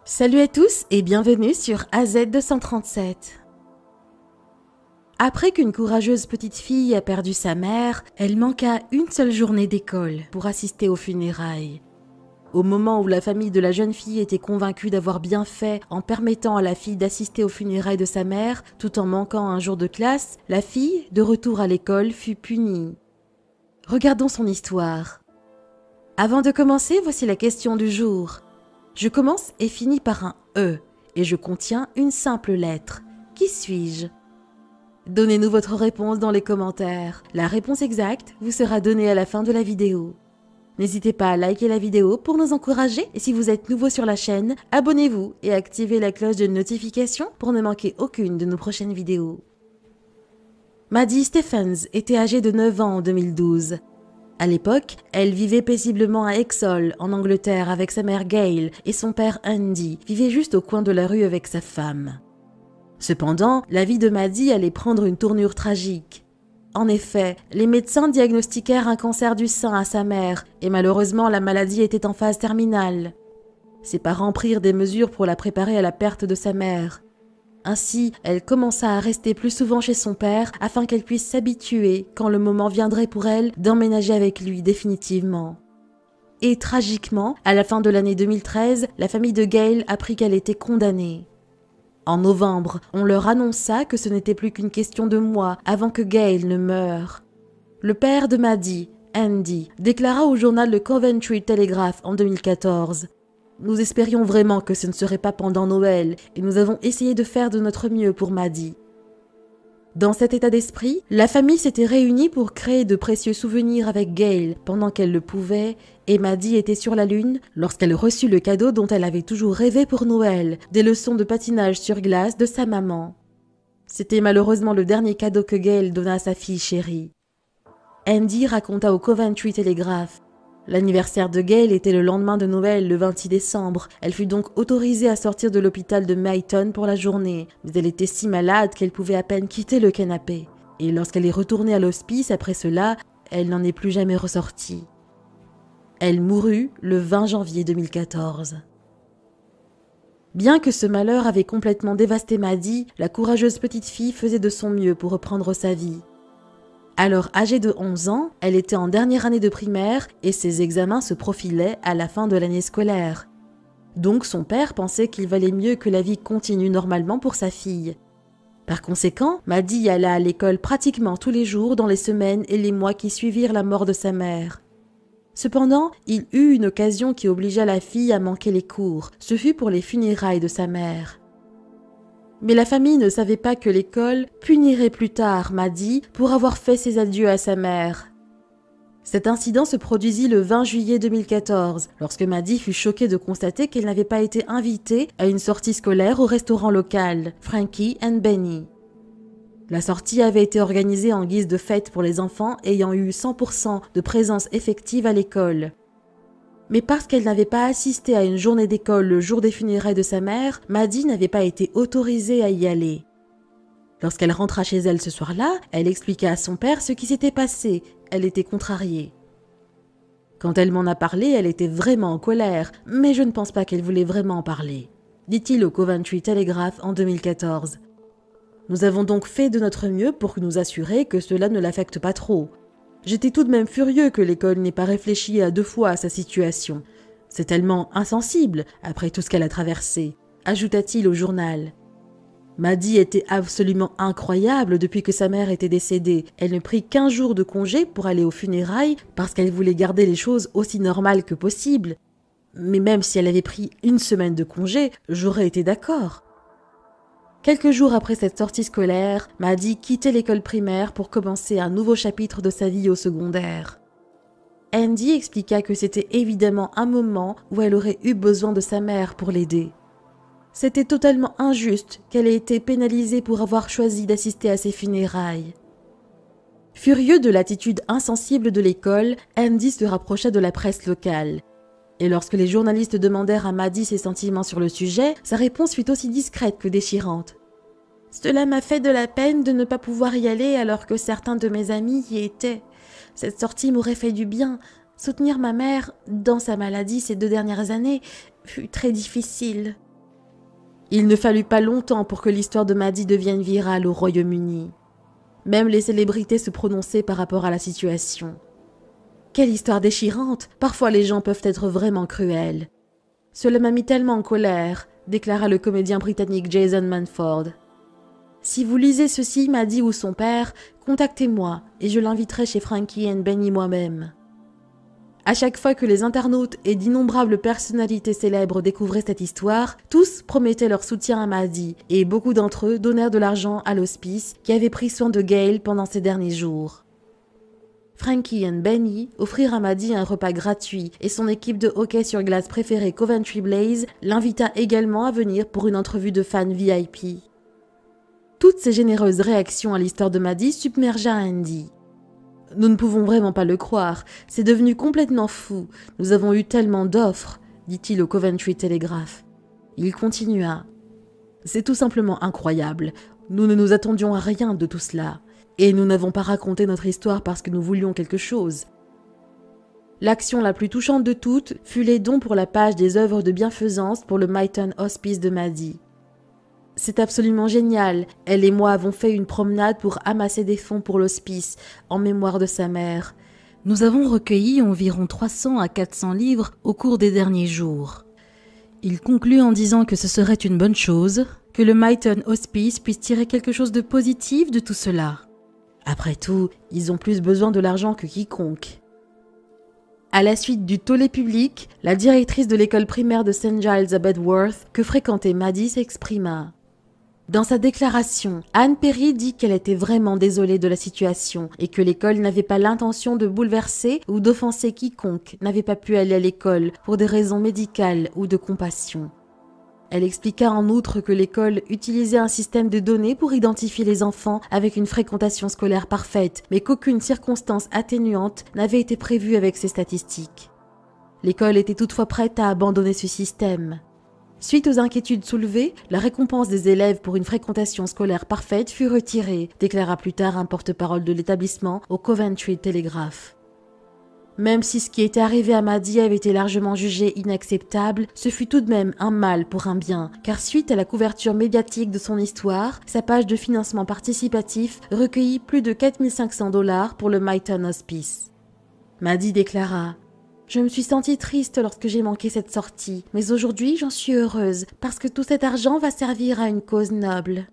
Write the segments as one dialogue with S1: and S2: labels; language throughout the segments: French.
S1: Salut à tous et bienvenue sur AZ237. Après qu'une courageuse petite fille a perdu sa mère, elle manqua une seule journée d'école pour assister aux funérailles. Au moment où la famille de la jeune fille était convaincue d'avoir bien fait en permettant à la fille d'assister aux funérailles de sa mère tout en manquant un jour de classe, la fille, de retour à l'école, fut punie. Regardons son histoire. Avant de commencer, voici la question du jour. Je commence et finis par un E et je contiens une simple lettre. Qui suis-je? Donnez-nous votre réponse dans les commentaires. La réponse exacte vous sera donnée à la fin de la vidéo. N'hésitez pas à liker la vidéo pour nous encourager et si vous êtes nouveau sur la chaîne, abonnez-vous et activez la cloche de notification pour ne manquer aucune de nos prochaines vidéos. Maddie Stephens était âgée de 9 ans en 2012. À l'époque, elle vivait paisiblement à Exhall, en Angleterre, avec sa mère Gail et son père Andy, vivait juste au coin de la rue avec sa femme. Cependant, la vie de Maddie allait prendre une tournure tragique. En effet, les médecins diagnostiquèrent un cancer du sein à sa mère et malheureusement la maladie était en phase terminale. Ses parents prirent des mesures pour la préparer à la perte de sa mère. Ainsi, elle commença à rester plus souvent chez son père afin qu'elle puisse s'habituer quand le moment viendrait pour elle d'emménager avec lui définitivement. Et tragiquement, à la fin de l'année 2013, la famille de Gail apprit qu'elle était condamnée. En novembre, on leur annonça que ce n'était plus qu'une question de mois avant que Gail ne meure. Le père de Maddie, Andy, déclara au journal le Coventry Telegraph en 2014. Nous espérions vraiment que ce ne serait pas pendant Noël et nous avons essayé de faire de notre mieux pour Maddie. Dans cet état d'esprit, la famille s'était réunie pour créer de précieux souvenirs avec Gail pendant qu'elle le pouvait et Maddie était sur la lune lorsqu'elle reçut le cadeau dont elle avait toujours rêvé pour Noël, des leçons de patinage sur glace de sa maman. C'était malheureusement le dernier cadeau que Gail donna à sa fille chérie. Andy raconta au Coventry Telegraph. L'anniversaire de Gail était le lendemain de Noël, le 26 décembre. Elle fut donc autorisée à sortir de l'hôpital de Myton pour la journée, mais elle était si malade qu'elle pouvait à peine quitter le canapé. Et lorsqu'elle est retournée à l'hospice après cela, elle n'en est plus jamais ressortie. Elle mourut le 20 janvier 2014. Bien que ce malheur avait complètement dévasté Maddie, la courageuse petite fille faisait de son mieux pour reprendre sa vie. Alors âgée de 11 ans, elle était en dernière année de primaire et ses examens se profilaient à la fin de l'année scolaire. Donc son père pensait qu'il valait mieux que la vie continue normalement pour sa fille. Par conséquent, Maddie alla à l'école pratiquement tous les jours dans les semaines et les mois qui suivirent la mort de sa mère. Cependant, il eut une occasion qui obligea la fille à manquer les cours. Ce fut pour les funérailles de sa mère. Mais la famille ne savait pas que l'école punirait plus tard Maddie pour avoir fait ses adieux à sa mère. Cet incident se produisit le 20 juillet 2014, lorsque Maddie fut choquée de constater qu'elle n'avait pas été invitée à une sortie scolaire au restaurant local, Frankie and Benny. La sortie avait été organisée en guise de fête pour les enfants ayant eu 100% de présence effective à l'école. Mais parce qu'elle n'avait pas assisté à une journée d'école le jour des funérailles de sa mère, Maddie n'avait pas été autorisée à y aller. Lorsqu'elle rentra chez elle ce soir-là, elle expliqua à son père ce qui s'était passé. Elle était contrariée. Quand elle m'en a parlé, elle était vraiment en colère, mais je ne pense pas qu'elle voulait vraiment en parler, dit-il au Coventry Telegraph en 2014. Nous avons donc fait de notre mieux pour nous assurer que cela ne l'affecte pas trop. J'étais tout de même furieux que l'école n'ait pas réfléchi à 2 fois à sa situation. C'est tellement insensible, après tout ce qu'elle a traversé, ajouta-t-il au journal. Maddie était absolument incroyable depuis que sa mère était décédée. Elle ne prit qu'1 jour de congé pour aller aux funérailles parce qu'elle voulait garder les choses aussi normales que possible. Mais même si elle avait pris 1 semaine de congé, j'aurais été d'accord. Quelques jours après cette sortie scolaire, Maddie quittait l'école primaire pour commencer un nouveau chapitre de sa vie au secondaire. Andy expliqua que c'était évidemment un moment où elle aurait eu besoin de sa mère pour l'aider. C'était totalement injuste qu'elle ait été pénalisée pour avoir choisi d'assister à ses funérailles. Furieux de l'attitude insensible de l'école, Andy se rapprocha de la presse locale. Et lorsque les journalistes demandèrent à Maddie ses sentiments sur le sujet, sa réponse fut aussi discrète que déchirante. « Cela m'a fait de la peine de ne pas pouvoir y aller alors que certains de mes amis y étaient. Cette sortie m'aurait fait du bien. Soutenir ma mère dans sa maladie ces 2 dernières années fut très difficile. » Il ne fallut pas longtemps pour que l'histoire de Maddie devienne virale au Royaume-Uni. Même les célébrités se prononçaient par rapport à la situation. Quelle histoire déchirante! Parfois les gens peuvent être vraiment cruels. Cela m'a mis tellement en colère, déclara le comédien britannique Jason Manford. Si vous lisez ceci, Maddie ou son père, contactez-moi et je l'inviterai chez Frankie et Benny moi-même. À chaque fois que les internautes et d'innombrables personnalités célèbres découvraient cette histoire, tous promettaient leur soutien à Maddie et beaucoup d'entre eux donnèrent de l'argent à l'hospice qui avait pris soin de Gail pendant ces derniers jours. Frankie et Benny offrirent à Maddie un repas gratuit et son équipe de hockey sur glace préférée Coventry Blaze l'invita également à venir pour une entrevue de fans VIP. Toutes ces généreuses réactions à l'histoire de Maddie submergea Andy. Nous ne pouvons vraiment pas le croire, c'est devenu complètement fou, nous avons eu tellement d'offres, dit-il au Coventry Telegraph. Il continua. C'est tout simplement incroyable, nous ne nous attendions à rien de tout cela, et nous n'avons pas raconté notre histoire parce que nous voulions quelque chose. L'action la plus touchante de toutes fut les dons pour la page des œuvres de bienfaisance pour le Myton Hospice de Maddie. C'est absolument génial. Elle et moi avons fait une promenade pour amasser des fonds pour l'hospice, en mémoire de sa mère. Nous avons recueilli environ 300 à 400 livres au cours des derniers jours. Il conclut en disant que ce serait une bonne chose, que le Myton Hospice puisse tirer quelque chose de positif de tout cela. Après tout, ils ont plus besoin de l'argent que quiconque. À la suite du tollé public, la directrice de l'école primaire de St. Giles à Bedworth, que fréquentait Maddie, s'exprima. Dans sa déclaration, Anne Perry dit qu'elle était vraiment désolée de la situation et que l'école n'avait pas l'intention de bouleverser ou d'offenser quiconque n'avait pas pu aller à l'école pour des raisons médicales ou de compassion. Elle expliqua en outre que l'école utilisait un système de données pour identifier les enfants avec une fréquentation scolaire parfaite, mais qu'aucune circonstance atténuante n'avait été prévue avec ces statistiques. L'école était toutefois prête à abandonner ce système. Suite aux inquiétudes soulevées, la récompense des élèves pour une fréquentation scolaire parfaite fut retirée, déclara plus tard un porte-parole de l'établissement au Coventry Telegraph. Même si ce qui était arrivé à Maddie avait été largement jugé inacceptable, ce fut tout de même un mal pour un bien, car suite à la couverture médiatique de son histoire, sa page de financement participatif recueillit plus de 4 500 $ pour le Myton Hospice. Maddie déclara « Je me suis sentie triste lorsque j'ai manqué cette sortie, mais aujourd'hui j'en suis heureuse parce que tout cet argent va servir à une cause noble. »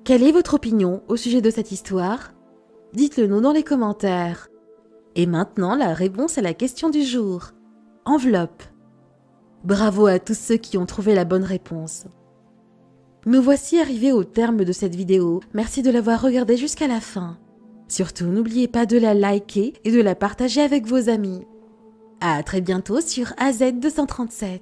S1: Quelle est votre opinion au sujet de cette histoire? Dites-le nous dans les commentaires. Et maintenant, la réponse à la question du jour. Enveloppe. Bravo à tous ceux qui ont trouvé la bonne réponse. Nous voici arrivés au terme de cette vidéo. Merci de l'avoir regardée jusqu'à la fin. Surtout, n'oubliez pas de la liker et de la partager avec vos amis. À très bientôt sur AZ237.